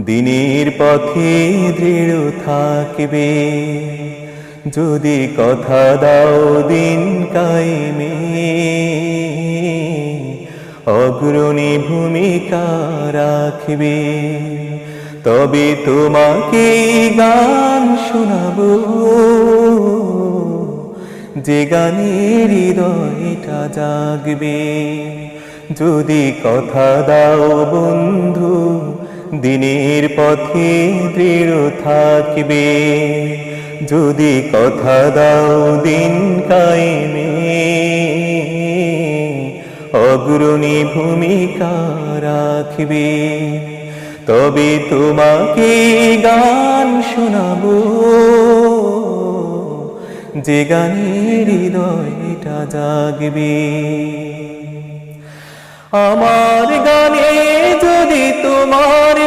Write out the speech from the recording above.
দিনের পথে দৃঢ় থাকবে, যদি কথা দাও দিন কায়েমে। অগ্রণী ভূমিকা রাখবে, তবে তোমাকে গান শোনাবো, যে গানের হৃদয়টা জাগবে। যদি কথা দাও বন্ধু দিনের পথে দৃঢ় থাকবে, যদি কথা দাও দিন কায়েমে। অগ্রণী ভূমিকা রাখবে, তবে তোমাকে গান শোনাবো, যে গানের হৃদয়টা জাগবে। আমার গানে যদি তোমার